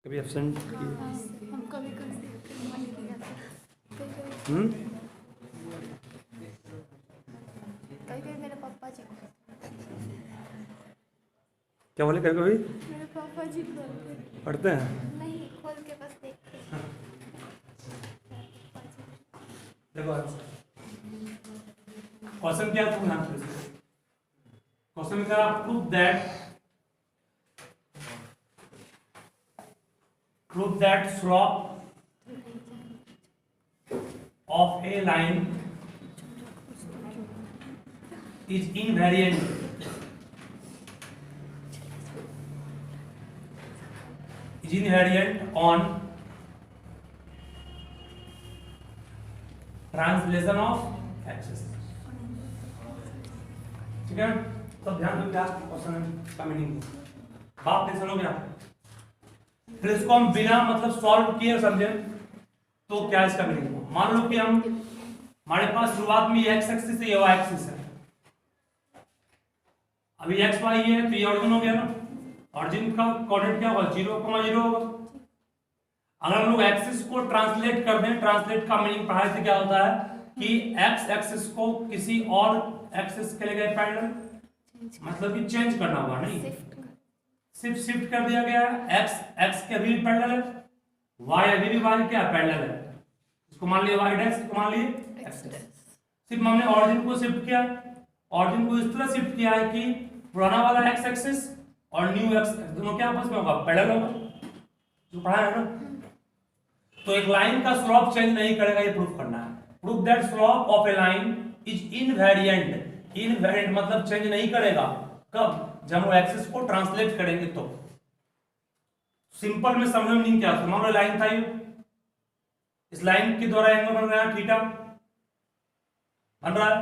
कभी एब्सेंट हम कभी कभी मन किया कभी मेरे पापा जी क्या बोले कभी कभी मेरे पापा जी बोलते पढ़ते हैं। नहीं खोल के बस देखते देखो क्वेश्चन क्या था ध्यान से। क्वेश्चन का prove that slope of a line is invariant on translation of axis। ठीक है, तो ध्यान दो क्या क्वेश्चन का मीनिंग बात नहीं सुनोगे आप। फिर इसको हम बिना मतलब सॉल्व किए समझे तो क्या इसका मीनिंग हो। मान लो कि हम हमारे पास शुरुआत में एक्स एक्सिस है, ये वाई एक्सिस है। अभी एक्स वाई है तो ये ऑरिजिन हो गया ना, ऑरिजिन का कोऑर्डिनेट क्या होगा 0,0 होगा। अगर हम लोग एक्सिस को ट्रांसलेट कर दें, ट्रांसलेट का मीनिंग पढ़ाई से क्या होता है कि एक्स एक्सिस को किसी और एक्सिस के लिए पैरेलल, मतलब कि चेंज करना होगा, नहीं सिर्फ शिफ्ट कर दिया गया है। एक्स के अभी भी पैरेलल है, वाई अभी भी वाई क्या पैरेलल है, इसको मान लिया वाई डैश, इसको मान लिए एक्स डैश। सिर्फ हमने ऑरिजिन को शिफ्ट किया, ऑरिजिन को इस तरह शिफ्ट किया है कि पुराना वाला एक्स एक्सिस और न्यू एक्स दोनों क्या आपस में होगा पैरेलल होगा, जो पढ़ा है ना। तो एक लाइन का स्लोप चेंज नहीं करेगा, ये प्रूफ करना है। Proof that slope of A line is invariant. Invariant मतलब चेंज नहीं करेगा, कब, जब वो एक्सिस को ट्रांसलेट करेंगे तो। सिंपल में समझने में क्या, मान लो लाइन था ये, इस लाइन के द्वारा एंगल बन रहा है थीटा बन रहा है।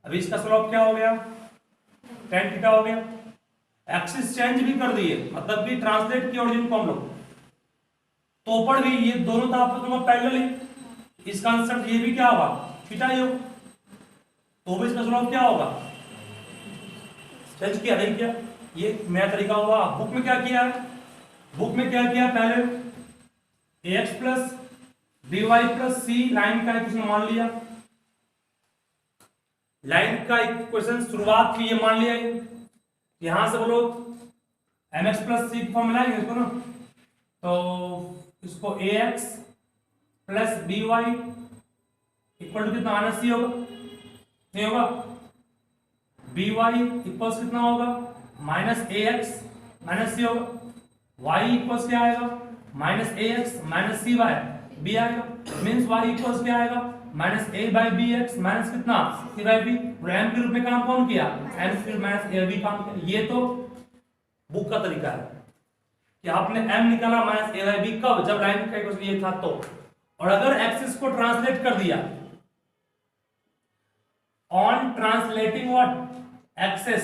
अभी इसका स्लोप क्या हो गया, tan थीटा हो गया। एक्सिस चेंज भी कर दिए, मतलब कि ट्रांसलेट किया ओरिजिन को हम लोग, तो ऊपर भी ये दोनों तो आपस में पैरेलल है, इसका आंसर ये भी क्या होगा थीटा ही होगा, तो भी इसका स्लोप क्या होगा, चेंज किया नहीं किया। ये नया तरीका हुआ। बुक में क्या किया है, बुक में क्या किया, पहले ax plus B Y plus C line का इक्वेशन मान लिया, लाइन का इक्वेशन शुरुआत की ये मान लिया, यहां से बोलो mx प्लस सी फॉर्म मिलाएंगे इसको ना, तो इसको ax plus B Y equal to कितना माइनस सी होगा, नहीं होगा, बी वाई इक्वल्स कितना होगा माइनस ax माइनस सी होगा, y इक्वल्स क्या आएगा minus ax minus C Y B आएगा, मींस y इक्वल्स क्या आएगा minus a by B X minus कितना c बाई बी। एम के रूप में काम कौन किया, एम फिर माइनस ए बी काम किया। ये तो बुक का तरीका है कि आपने m निकाला माइनस a बाई बी, कब, जब लाइन का इक्वेशन ये था तो। और अगर एक्सिस को ट्रांसलेट कर दिया, ऑन ट्रांसलेटिंग व्हाट एक्सिस,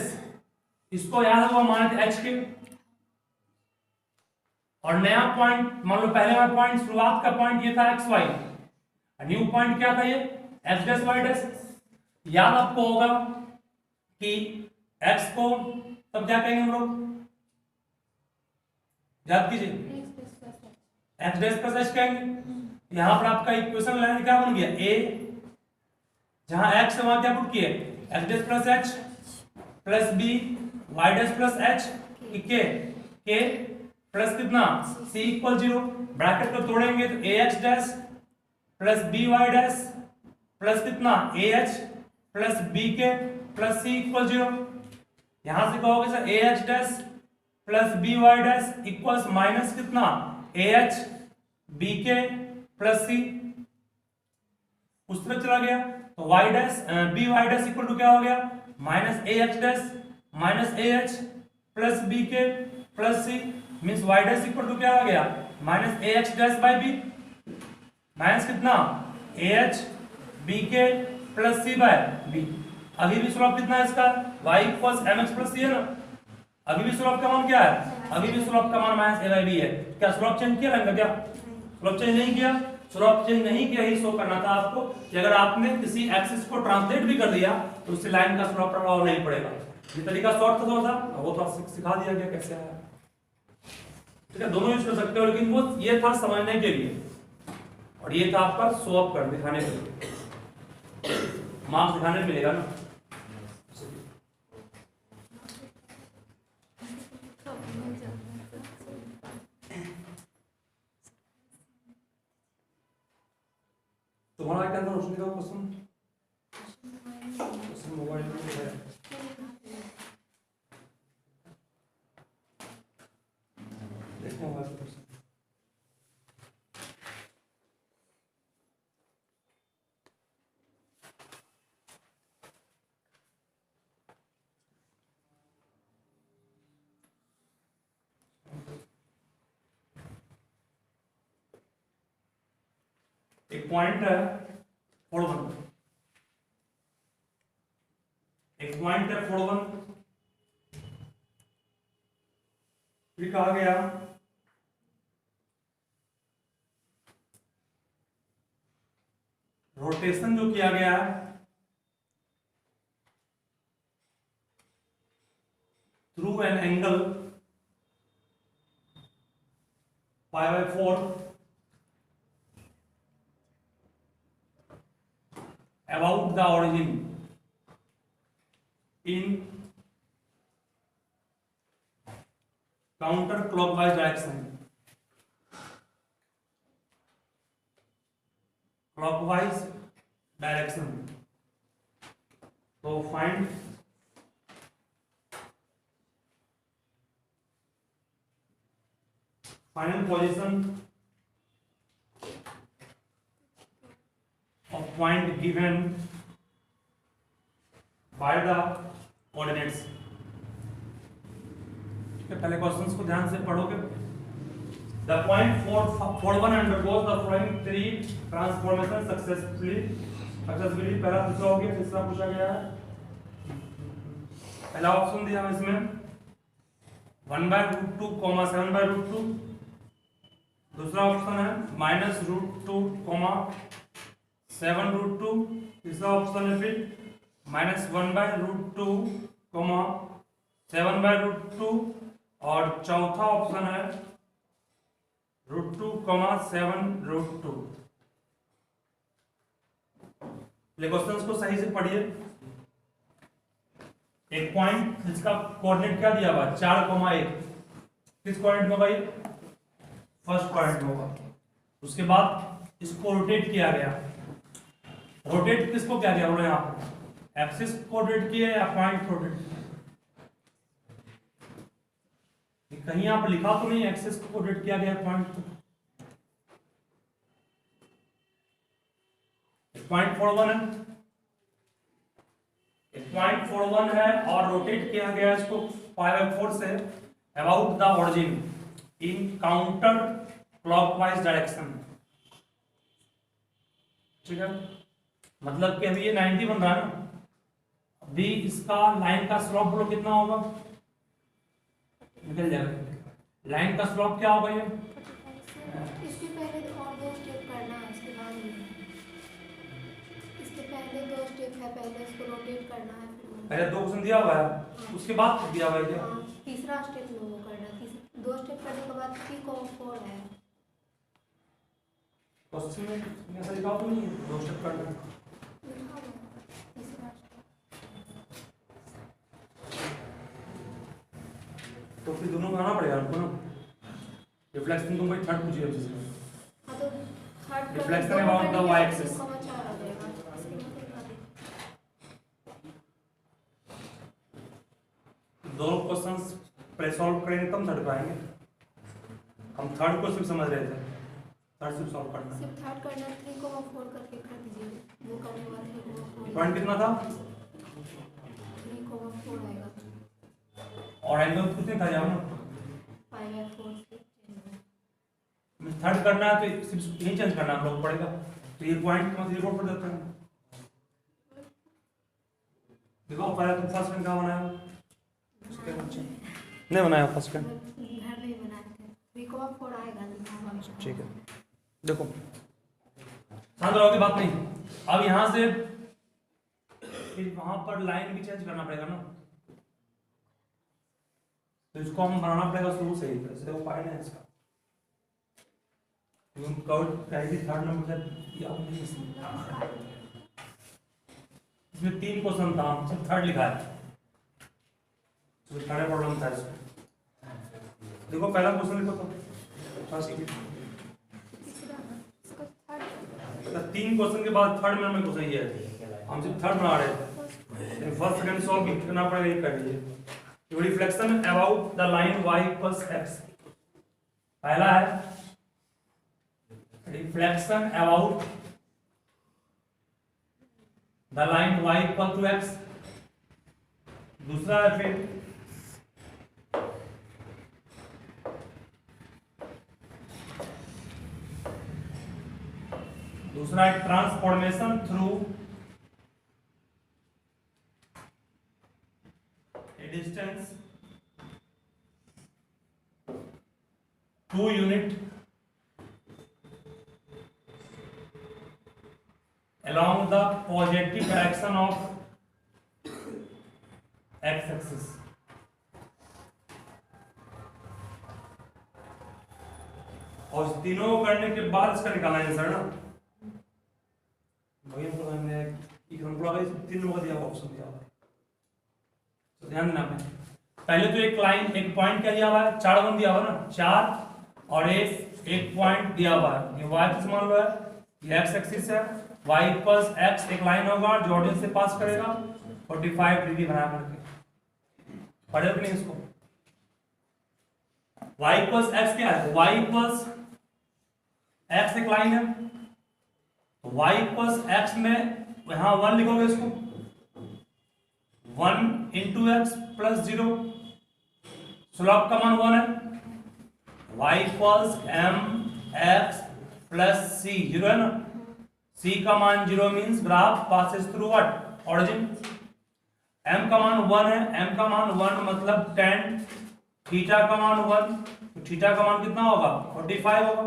इसको याद होगा मान h के, और नया पॉइंट मान लो पहले वाला पॉइंट शुरुआत का पॉइंट ये था एक्स वाई, न्यू पॉइंट क्या था ये एक्स डैश वाई डैश। याद आपको होगा कि एक्स को तब क्या कहेंगे हम लोग, याद कीजिए एक्स डैश प्लस एच कहेंगे। यहां पर आपका इक्वेशन लाइन क्या बन गया, ए जहां एक्स है वहां क्या पुट किए X dash plus H plus B Y dash plus H K plus कितना c इक्वल 0, ब्रैकेट को तोड़ेंगे तो A X dash plus B Y dash plus कितना A H plus B K plus C equal 0। यहां से कहोगे sir A H dash plus B Y dash equals minus कितना A H B K plus C, उस तरह चला गया तो Y dash B Y dash equal to क्या हो गया minus A H dash minus A H plus B K plus C, means Y dash equal to क्या आ गया minus A H dash by B minus कितना A H B K plus C by B. अभी भी slope कितना है इसका y equals M X plus C है ना, अभी भी स्लोप का मान क्या है, अभी भी स्लोप का मान माइनस ए बाई बी है। क्या स्लोप चेंज किया रहेगा, क्या स्लोप चेंज नहीं किया, स्लोप चेंज नहीं किया, ही शो करना था आपको कि अगर आपने किसी एक्सिस को ट्रांसलेट भी कर दिया तो उससे लाइन का स्लोप प्रभाव नहीं पड़ेगा। ये तरीका शॉर्ट था, वो तो सिखा दिया गया कैसे आया। ठीक है, दोनों यूज कर सकते हो, लेकिन वो ये था समझने के लिए और ये था आपका शो ऑफ कर दिखाने के लिए, मार्क्स दिखाने में मिलेगा ना। तुम्हारा क्या था रोशनी का क्वेश्चन? क्वेश्चन मोबाइल में है। देखो मोबाइल में क्वेश्चन। एक पॉइंट है 41, एक पॉइंट है 41, फिर कहा गया रोटेशन जो किया गया है through an angle π/4 about the origin in counter clockwise direction, clockwise direction. So find final position of point given by the coordinates. ठीक है, पहले क्वेश्चंस को ध्यान से पढ़ोगे। The point 41 undergoes the following three transformation successfully. पहला दूसरा हो गया, तीसरा पूछा गया है। पहला ऑप्शन दिया है इसमें 1/√2, 7/√2। दूसरा ऑप्शन है -√2, 7√2। तीसरा ऑप्शन है फिर -1/√2, 7/√2 और चौथा ऑप्शन है √2, 7√2। क्वेश्चंस को सही से पढ़िए। एक पॉइंट जिसका कोऑर्डिनेट क्या दिया हुआ 4,1 किस पॉइंट में भाई? फर्स्ट पॉइंट में होगा। उसके बाद इसको रोटेट किया गया। रोटेट किसको क्या गया बोलो यहाँ पर? एक्सिस को रोटेट किया या पॉइंट रोटेट? कहीं यहाँ पर लिखा तो नहीं एक्सिस को रोटेट किया गया पॉइंट को। पॉइंट 41 है, 0.41 है और रोटेट किया गया इसको π/4 से about the origin in counter clockwise direction. ठीक है, मतलब कि अभी ये 90 बन रहा है ना, अभी इसका लाइन का स्लोप बोलो कितना होगा? निकल जाएगा। लाइन का स्लोप क्या होगा ये? इसके पहले तो और दो स्टेप करना है, इसके बाद इसके पहले दो स्टेप है, पहले इसको रोटेट करना है, पहले 2 क्वेश्चन दिया हुआ है, उसके बाद फिर दिया हुआ है क्या? तीसरा स्टेप वो करना है। 2 स्टेप करने के बाद 3,4 है। क्वेश्चन में ऐसा लिखा तो नहीं है 2 स्टेप करना है। तीसरा तो फिर दोनों का आना पड़ेगा आपको ना। रिफ्लेक्शन तुम कोई थर्ड पूछिए अच्छे से। हाँ तो third reflection about the Y axis. दोनों क्वेश्चंस प्रे-सॉल्व करेंगे तब थर्ड पाएंगे। हम थर्ड को सिर्फ समझ रहे थे, थर्ड सिर्फ सॉल्व करना है। सिर्फ थर्ड करना 3,4 करके कर दीजिए। वो करने वाले 3,4 पॉइंट कितना था? 3,4 आएगा। और एंगल कितने था जाओ ना? 5/4 से थर्ड करना है तो सिर्फ यही चेंज करना हम लोग पड़ेगा। तो ये पॉइंट मत रिपोर्ट कर देते हैं। देखो पहले तुम फर्स्ट में क्या बनाया? नहीं बनाया फर्स्ट का। घर में ही बनाए थे। 3,4 आएगा। ठीक है, देखो शांत रहोगे, बात नहीं। अब यहाँ से फिर वहां पर लाइन भी चेंज करना पड़ेगा ना, तो इसको हम बनाना पड़ेगा शुरू से ही, वैसे उपाय नहीं है इसका। तुम काउंट पहले थर्ड नंबर का दिया हुआ नहीं इसमें। इसमें 3 क्वेश्चन था, सिर्फ थर्ड लिखा है, तो थर्ड प्रॉब्लम था इसमें। देखो पहला क्वेश्चन लिखो तो हाँ सीखिए। तीसरा ना, इसका थर्ड। तो 3 क्वेश्चन के बाद थर्ड में क्वेश्चन ये है, हम सिर्फ थर्ड बना रहे थे, फर्स्ट सेकंड सॉल्व करना पड़ेगा, ये कर लीजिए। Reflection about the line y plus x, पहला है reflection about the line y equal to x, दूसरा है फिर दूसरा है transformation through a distance 2 unit along the positive direction of x axis। और इस तीनों को करने के बाद इसका निकालना है आंसर ना भैया, तो हमने एग्जांपल का 3 नंबर दिया हुआ, ऑप्शन दिया हुआ है, तो ध्यान देना आपने। पहले तो एक लाइन एक पॉइंट क्या दिया हुआ है, 4 वन दिया हुआ ना, 4 और एक पॉइंट दिया हुआ है, ये y किस मान लो है, ये x एक्सिस है, y प्लस x एक लाइन होगा जो ऑडियंस से पास करेगा 45 डिग्री बना करके, पढ़े कि नहीं इसको। y प्लस x क्या है, y प्लस x एक लाइन है, तो y प्लस x में यहां 1 लिखोगे इसको, 1 इंटू एक्स प्लस 0, स्लोप का मान 1 है, y equals m x plus c, 0 है ना, c का मान 0 means graph passes through what, origin. m का मान 1 है, m का मान 1 मतलब tan, थीटा का मान 1, तो थीटा का मान कितना होगा 45 होगा।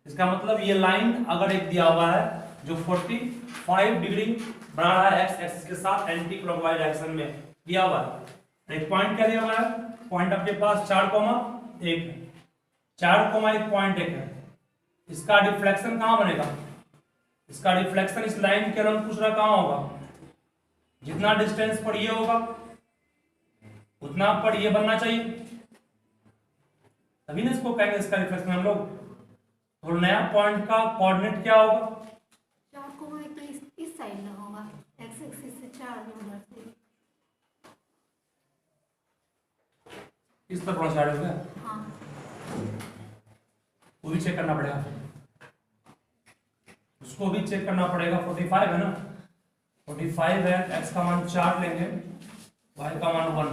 इसका मतलब ये लाइन अगर एक दिया हुआ है जो 45 डिग्री बना रहा है एक्स एक्सिस के साथ एंटी क्लॉकवाइज डायरेक्शन में दिया हुआ है, एक पॉइंट क्या दिया हुआ है, पॉइंट आपके पास 4,1 है, 4,1 पॉइंट 1 है, इसका डिफ्लेक्शन कहां बनेगा, इसका डिफ्लेक्शन इस लाइन के अराउंड पूछ रहा कहां होगा, जितना डिस्टेंस पर ये होगा उतना पर ये बनना चाहिए, तभी ना इसको कहेंगे इसका रिफ्लेक्शन हम लोग। तो नया पॉइंट का कोऑर्डिनेट क्या होगा, 4,1 तो इस साइड में होगा, x एक्सिस से 4 उधर से, इस तरफ थोड़ा साइड हो गया, हाँ वो भी चेक करना पड़ेगा, उसको भी चेक करना पड़ेगा। 45 है ना, 45 है, x का मान 4 लेंगे, y का मान 1,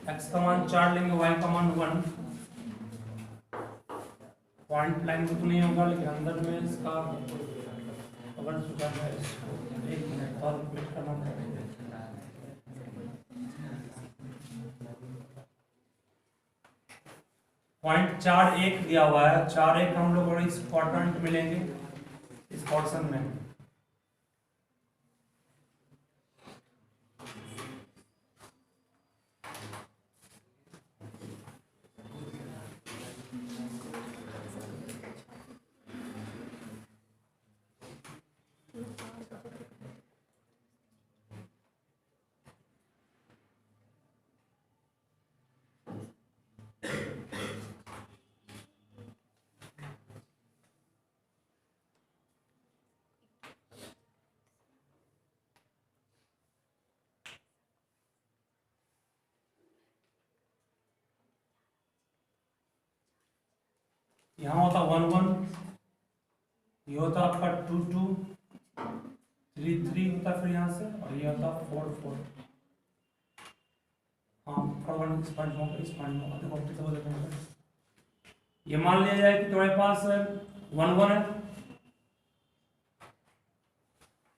x का मान 4 लेंगे, y का मान 1, पॉइंट लाइन में तो नहीं होगा लेकिन अंदर में इसका अगर चुका है, एक मिनट और वेट करना पड़ेगा। पॉइंट 4,1 दिया हुआ है, 4,1 हम लोग और इस क्वाड्रेंट में लेंगे, इस पोर्शन में यहाँ होता 1,1, ये होता आपका 2,2, 3,3 होता फिर यहाँ से, और ये होता 4,4। हाँ 4,1 इस पॉइंट में होगा, इस पॉइंट में होगा, देखो कितना देखो, ये मान लिया जाए कि तुम्हारे पास 1,1 है,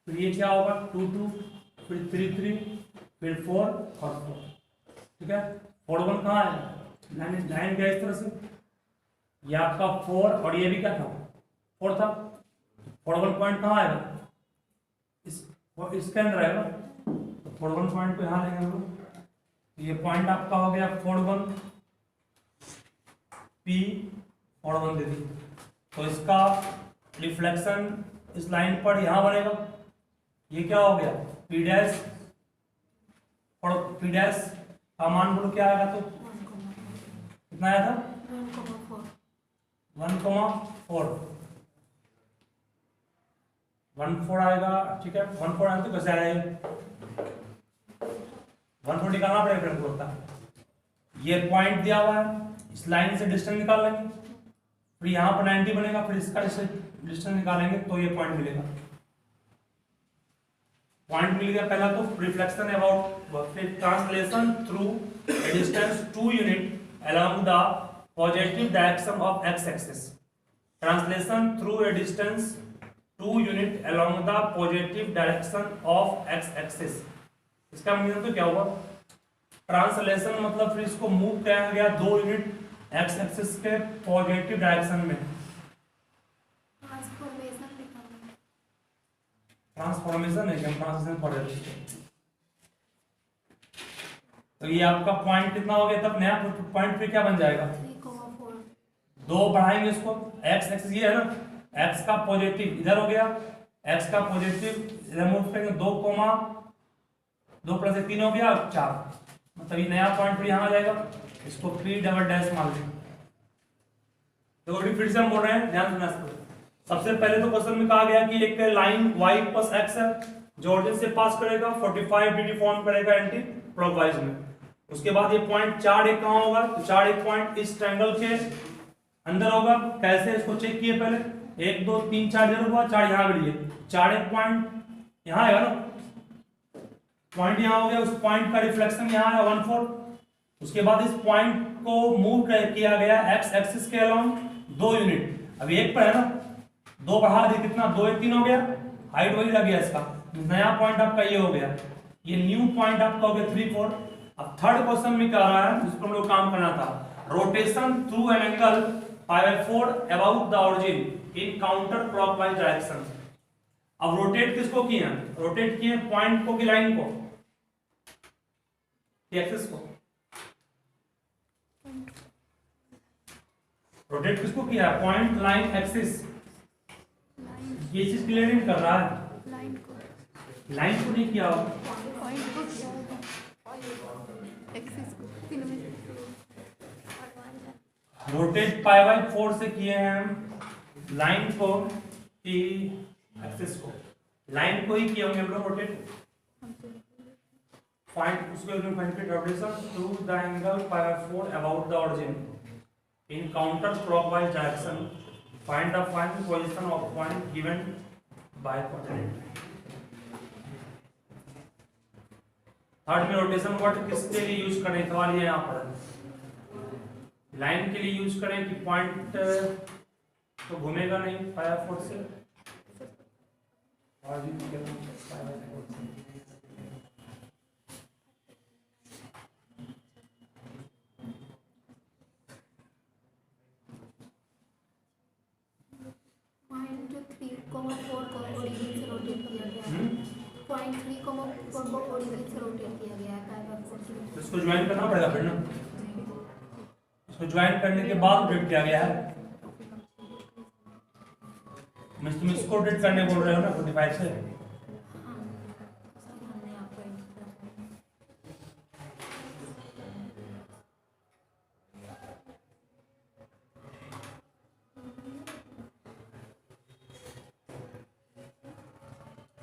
फिर ये क्या होगा 2,2, फिर 3,3, फिर 4 और 4, ठीक है। 4,1 कहाँ है, लाइन गया इस तरह से, ये आपका 4 और ये भी क्या था 4 था, 4,1 पॉइंट कहाँ आएगा, इसके अंदर आएगा, तो 4,1 पॉइंट को यहाँ लेंगे हम लोग, ये पॉइंट आपका हो गया 4,1 P और 1 दे दी, तो इसका रिफ्लेक्शन इस लाइन पर यहां बनेगा। ये क्या हो गया P डैश, और P डैश का मान बोलो क्या आएगा, तो 1,4 कितना आया था 1,4 1,4 आएगा। ठीक है 1,4 आएगा तो कैसे आएगा 1,4 निकालना पड़ेगा फिर हमको। ये पॉइंट दिया हुआ है, इस लाइन से डिस्टेंस निकाल लेंगे, फिर यहाँ पर 90 बनेगा, फिर इसका डिस्टेंस निकालेंगे तो ये पॉइंट मिलेगा। पॉइंट मिल गया पहला, तो रिफ्लेक्शन अबाउट, फिर translation through a distance 2 unit along the positive direction of x axis. Translation through a distance 2 unit along the positive direction of x axis. इसका मतलब तो क्या हुआ, ट्रांसलेशन मतलब फिर इसको मूव किया गया 2 यूनिट एक्स एक्सिस के पॉजिटिव डायरेक्शन में। ट्रांसफॉर्मेशन निकालना है। ट्रांसफॉर्मेशन है, हम ट्रांसलेशन पढ़ रहे थे। तो ये आपका पॉइंट कितना हो गया, तब नया पॉइंट फिर क्या बन जाएगा 3,4 2 बढ़ाएंगे इसको, एक्स एक्सिस ये है ना, एक्स का पॉजिटिव इधर हो गया, एक्स का पॉजिटिव इधर मूव करेंगे 2 प्लस 3 हो गया 4, मतलब ये नया पॉइंट फिर यहाँ आ जाएगा, इसको P डबल डैश मान लेंगे। तो फिर से हम बोल रहे हैं, ध्यान देना इसको। सबसे पहले तो क्वेश्चन में कहा गया कि एक लाइन y प्लस x है जो ऑरिजिन से पास करेगा, 45 डिग्री फॉर्म करेगा एंटी क्लॉकवाइज में। उसके बाद ये पॉइंट 4 1 कहाँ होगा, तो 4 1 पॉइंट इस ट्रायंगल के अंदर होगा। कैसे इसको चेक किए पहले, 1 2 3 4 इधर हुआ, 4 यहाँ भी लिए, 4 1 पॉइंट यहाँ आएगा ना, पॉइंट यहाँ हो गया, उस पॉइंट का रिफ्लेक्शन यहाँ है 1,4। उसके बाद इस पॉइंट को मूव किया गया एक्स एक्सिस के अलोंग 2 यूनिट, अभी 1 पर है ना, 2 बढ़ा दी, कितना 2 1 3 हो गया, हाइट वही लग गया इसका, नया पॉइंट आपका ये हो गया, ये न्यू पॉइंट आपका हो गया 3 4। अब थर्ड क्वेश्चन में क्या रहा है जिस पर हम लोग काम करना था, rotation through an angle π/4 about the origin in counter clockwise direction. अब रोटेट किसको किए हैं, रोटेट किए पॉइंट को कि लाइन को, एक्सिस को, रोटेट किसको किया है, पॉइंट लाइन एक्सिस। ये चीज क्लियर नहीं कर रहा है, लाइन लाइन को नहीं किया, पॉइंट को किया एक्सिस को, तीनों में रोटेट π/4 से किए हैं हम लाइन को कि एक्सिस को, लाइन को ही किए होंगे हम लोग रोटेट। फाइंड उसको rotation through the angle π/4 about the origin in counterclockwise direction, find the final position of point given by coordinate। Third में रोटेशन वर्ड किसके लिए यूज करें, सवाल ये यहाँ पर लाइन के लिए यूज करें कि पॉइंट तो घूमेगा नहीं π/4 से, और भी π/4 से। इसको ज्वाइन करना पड़ेगा फिर ना, इसको ज्वाइन करने के बाद रोटेट किया गया है। मैं तुम इसको रोटेट करने बोल रहे हो ना 45 से,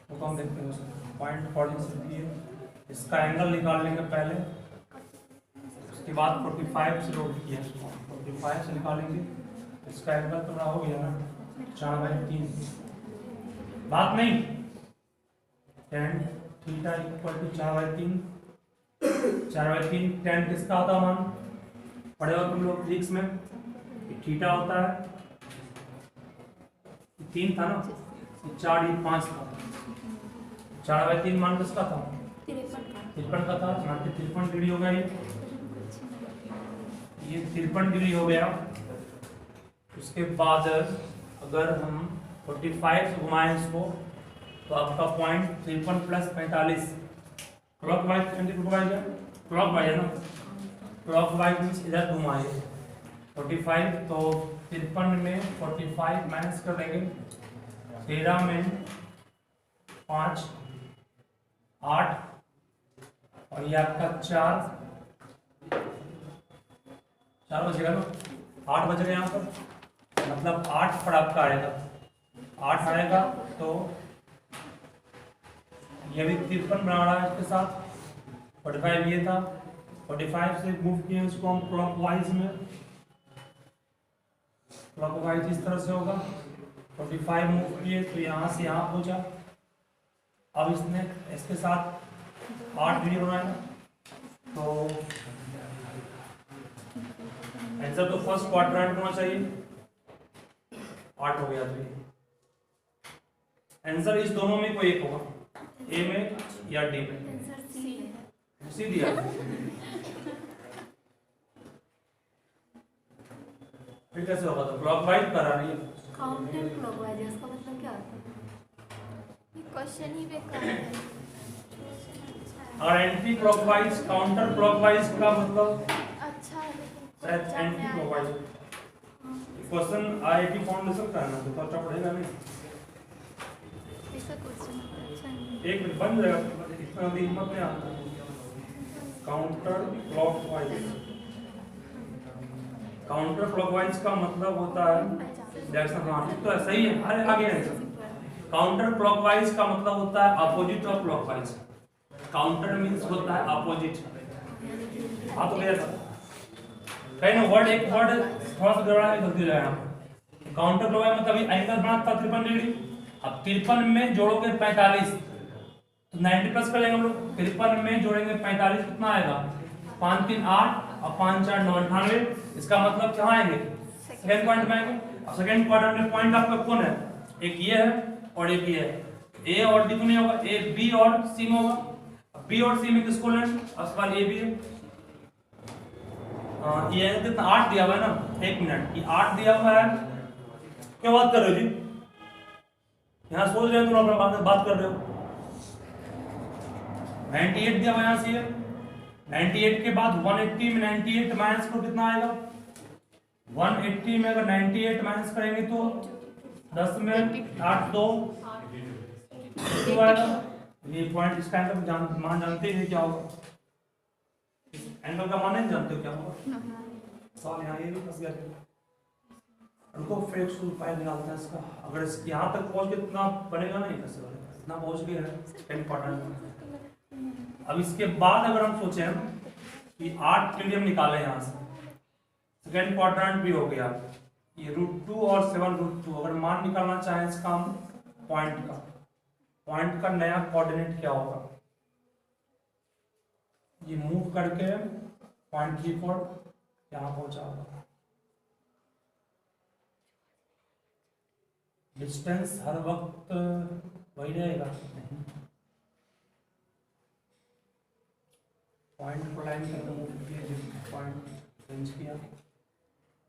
तो हम देखते हैं पॉइंट ऑरिजिन से दिए, इसका एंगल निकाल लेंगे पहले, उसके बाद 45 से रोटेट किया, 45 से निकालेंगे, इसका एंगल तो हो गया ना 4/3, बात नहीं, tan theta equal to 4/3, 4/3 tan किसका होता है मान पढ़े हो तुम लोग फिजिक्स में, थीटा होता है 3 था ना, 4 ये 5 था, 4/3 मान किसका था 53 का था, 53 डिग्री हो गया, ये 53 डिग्री हो गया। उसके बाद अगर हम 45 से घुमाएं इसको तो आपका पॉइंट 53 प्लस 45 क्लॉकवाइज है, क्लॉकवाइज है ना, क्लॉकवाइज मींस इधर घुमाए 45, तो 53 में 45 माइनस कर देंगे, 13 में 5 8 और ये आपका 4 बचेगा ना, 8 बच गए यहाँ पर, मतलब 8 पर आपका आएगा, 8 आएगा तो ये भी 53 बना रहा है इसके साथ, 45 ये था, 45 से मूव किए इसको हम क्लॉकवाइज में, क्लॉकवाइज इस तरह से होगा, 45 मूव किए तो यहाँ से यहाँ पहुंचा। अब इसने इसके साथ 8 वीडियो बनाया, तो आंसर तो फर्स्ट क्वाड्रेंट होना चाहिए, 8 हो गया। तो आंसर इस दोनों में कोई एक होगा, ए में या डी में, आंसर सी है। सी दिया। फिर कैसे होगा, तो क्लॉकवाइज करा रही है, काउंटर क्लॉकवाइज, इसका मतलब क्या होता है? क्वेश्चन ही बेकार है। और एंटी क्लॉकवाइज काउंटर क्लॉकवाइज का मतलब अच्छा है, शायद anti clockwise question IIT foundation का है ना, तो अच्छा पड़ेगा नहीं। ऐसा क्वेश्चन अच्छा नहीं। एक मिनट बन जाएगा, इतना भी हिम्मत नहीं आता। काउंटर क्लॉकवाइज, काउंटर क्लॉकवाइज का मतलब होता है डायरेक्शन, हाँ तो सही है, अरे आगे आंसर। काउंटर क्लॉकवाइज का मतलब होता है opposite of clockwise, counter means होता है अपोजिट। हाँ तो गया था कहीं ना वर्ड, एक वर्ड थोड़ा सा गड़बड़ा है, गलती लगाया। काउंटर क्लॉकवाइज मतलब एंगल बना था 53 डिग्री, अब 53 में जोड़ोगे 45 तो 90 प्लस कर लेंगे हम लोग, 53 में जोड़ेंगे 45 कितना आएगा, 5 3 8 और 5 4 9 98। इसका मतलब कहाँ आएंगे, सेकंड पॉइंट में आएंगे। अब सेकंड क्वाड्रेंट में पॉइंट आपका कौन है, एक ये है और एक ये है, ए और डी तो नहीं होगा, ए बी और सी में होगा। बी और सी में किसको लें, सवाल ए बी है, ये कितना 8 दिया हुआ है ना, 1 मिनट, ये 8 दिया हुआ है, क्या बात कर रहे हो जी, यहाँ सोच रहे हो तुम अपना बात कर रहे हो। 98 दिया हुआ यहाँ से, 98 के बाद 180 में 98 माइनस करो कितना आएगा, 180 में अगर 98 माइनस करेंगे तो 10 में 8 2 आएगा। ये पॉइंट इसका एंगल मान जानते हैं क्या होगा, एंगल का मान नहीं जानते हो क्या होगा, सवाल यहाँ ये भी फंस गया। उनको फिर एक उपाय निकालते हैं इसका, अगर यहाँ तक पहुंच के इतना बनेगा नहीं, कैसे बनेगा, इतना पहुंच गया है इम्पोर्टेंट। अब इसके बाद अगर हम सोचें कि 8 मीडियम निकाले यहाँ से, सेकेंड क्वाड्रेंट भी हो गया, ये √2 और 7√2, अगर मान निकालना चाहें इसका हम पॉइंट का नया कोऑर्डिनेट क्या होगा, ये मूव करके पॉइंट 3 यहाँ पहुंचा होगा। डिस्टेंस हर वक्त वही रहेगा, पॉइंट को लाइन करके मूव किया, पॉइंट चेंज किया,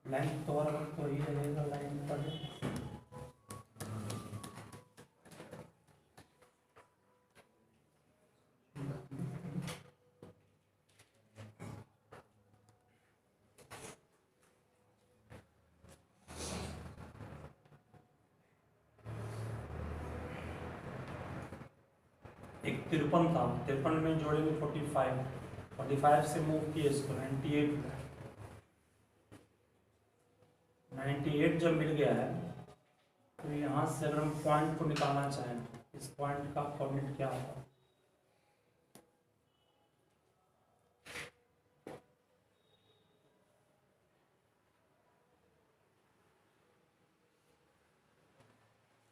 लाइन तो हर वक्त वही रहेगा, लाइन पर एक 53 था, 53 में जोड़ेंगे 45 से मूव किए इसको 98 जब मिल गया है तो यहाँ से अगर हम पॉइंट को निकालना चाहें, इस पॉइंट का कोऑर्डिनेट क्या होगा,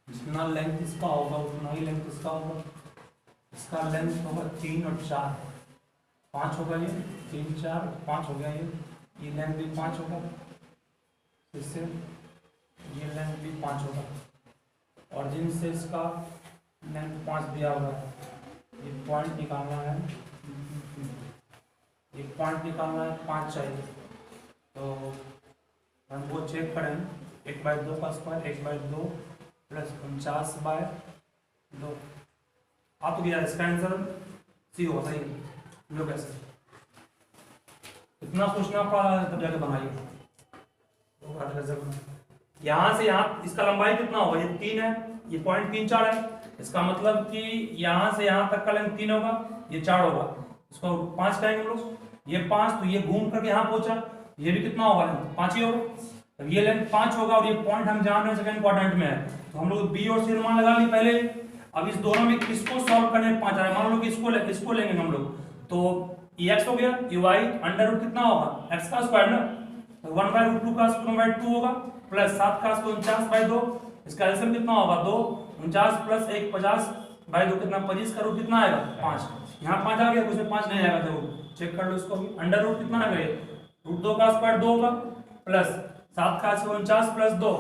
जितना लेंथ इसका होगा उतना ही लेंथ इसका होगा। इसका लेंथ होगा 3 और 4 5 होगा, ये 3 4 5 हो गया, ये लेंथ भी 5 होगा, इससे ये लेंथ भी 5 होगा, और जिनसे इसका लेंथ 5 दिया हुआ है, ये पॉइंट निकालना है, ये पॉइंट निकालना है, 5 चाहिए, तो हम वो चेक करें, 1/2 का स्क्वायर 1/2 प्लस 49/2 आ तो गया, इसका आंसर सी होगा, सही है। लो कैसे, इतना सोचना पड़ा तब जाके बनाइए। यहाँ से यहाँ इसका लंबाई कितना होगा, ये 3 है, ये 0.34 है, इसका मतलब कि यहाँ से यहाँ तक का लेंथ 3 होगा, ये 4 होगा, इसको 5 करेंगे हम लोग, ये 5, तो ये घूम करके यहाँ पहुंचा, ये भी कितना होगा, 5 ही होगा। अब ये लेंथ 5 होगा और ये पॉइंट हम जान रहे हैं सेकंड क्वाड्रेंट में है, तो हम लोग बी और सी अनुमान लगा ली पहले। अब इस दोनों में किसको सॉल्व करने में 5 आ रहा है, मान लो कि इसको लेंगे हम लोग, तो ये x हो गया, ये y अंडर रूट कितना होगा, x का स्क्वायर ना, तो 1/√2 का स्क्वायर 2 होगा, प्लस 7 का स्क्वायर 49/2, इसका एलसीएम कितना होगा 2, 49 प्लस 1 50/2 कितना, 25 का रूट कितना आएगा 5, यहाँ 5 आ गया, उसमें 5 नहीं आएगा, जरूर चेक कर लो इसको भी। अंडर रूट कितना आ गया, √2 का स्क्वायर 2 होगा, प्लस 7 का स्क्वायर 49 प्लस 2,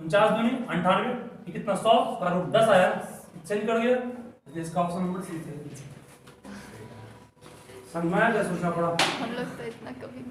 49 दूनी 98, ये कितना 100 का रूट 10 आया, चेंज कर गया, इसका ऑप्शन नंबर सी है। समझ में आया क्या सोचना पड़ा? हम लोग तो इतना कभी